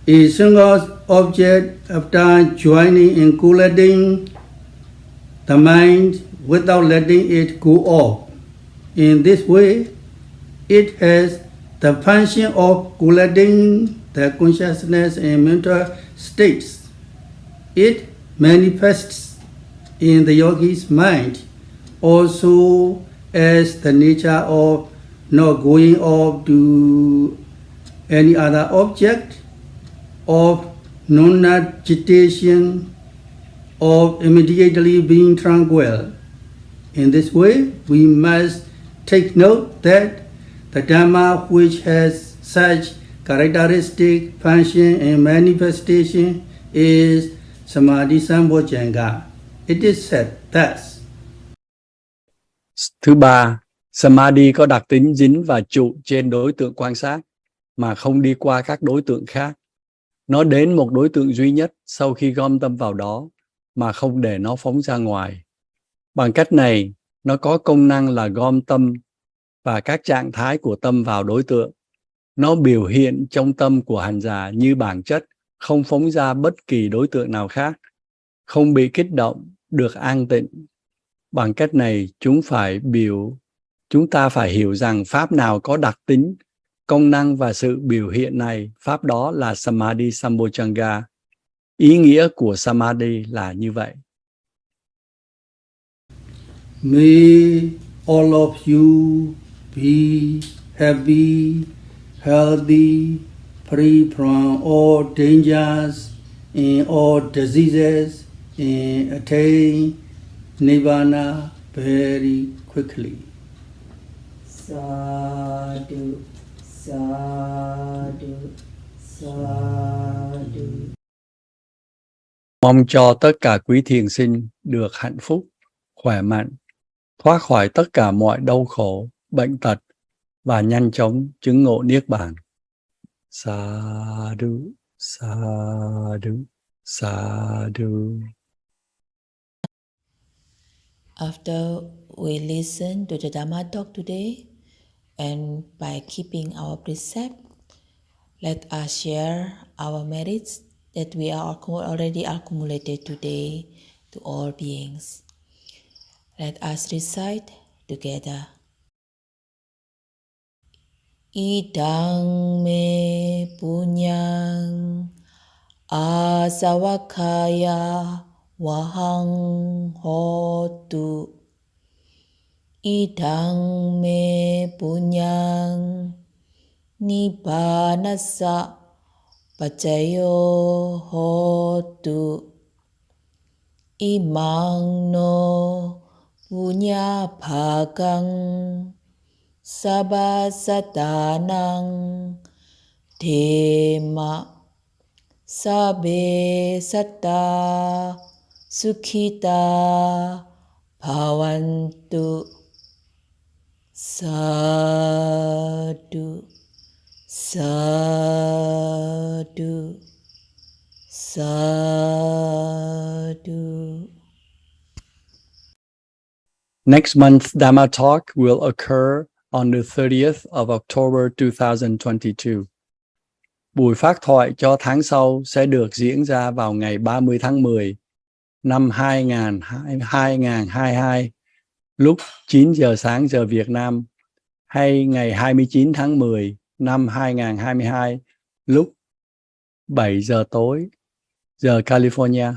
a single object after joining and collating the mind without letting it go off. In this way, it has the function of collating the consciousness and mental states. It manifests in the yogi's mind also as the nature of not going off to any other object, of non-agitation, of immediately being tranquil. In this way, we must take note that the Dhamma which has such characteristic function and manifestation is Samādhi Sambhojjhanga. It is said thus. Thứ ba, Samādhi có đặc tính dính và trụ trên đối tượng quan sát mà không đi qua các đối tượng khác. Nó đến một đối tượng duy nhất sau khi gom tâm vào đó mà không để nó phóng ra ngoài. Bằng cách này, nó có công năng là gom tâm và các trạng thái của tâm vào đối tượng. Nó biểu hiện trong tâm của hành giả như bản chất, không phóng ra bất kỳ đối tượng nào khác, không bị kích động, được an tịnh. Bằng cách này, chúng ta phải hiểu rằng pháp nào có đặc tính, công năng và sự biểu hiện này, pháp đó là Samādhi Sambhojjhanga. Ý nghĩa của Samādhi là như vậy. May all of you be happy, healthy, free from all dangers and all diseases, and attain Nibbana very quickly. Sadhu, sadhu, sadhu. Mong cho tất cả quý thiền sinh được hạnh phúc, khỏe mạnh, thoát khỏi tất cả mọi đau khổ, bệnh tật và nhanh chóng chứng ngộ Niết Bàn. Sadhu, sadhu, sadhu. After we listen to the Dhamma talk today, and by keeping our precept, let us share our merits that we are already accumulated today to all beings. Let us recite together. Idang me punyang asavakaya vahang hotu. Idang me punyang nibbanasa pacayo hotu. Imang no punya bhagang sabasatanang dhema sabe satta sukhita bhavantu. Sadhu, sadhu, sadhu. Next month's Dhamma talk will occur on the 30th of October 2022. Buổi phát thoại cho tháng sau sẽ được diễn ra vào ngày 30 tháng 10 năm 2022 lúc 9 giờ sáng giờ Việt Nam, hay ngày 29 tháng 10 năm 2022 lúc 7 giờ tối giờ California.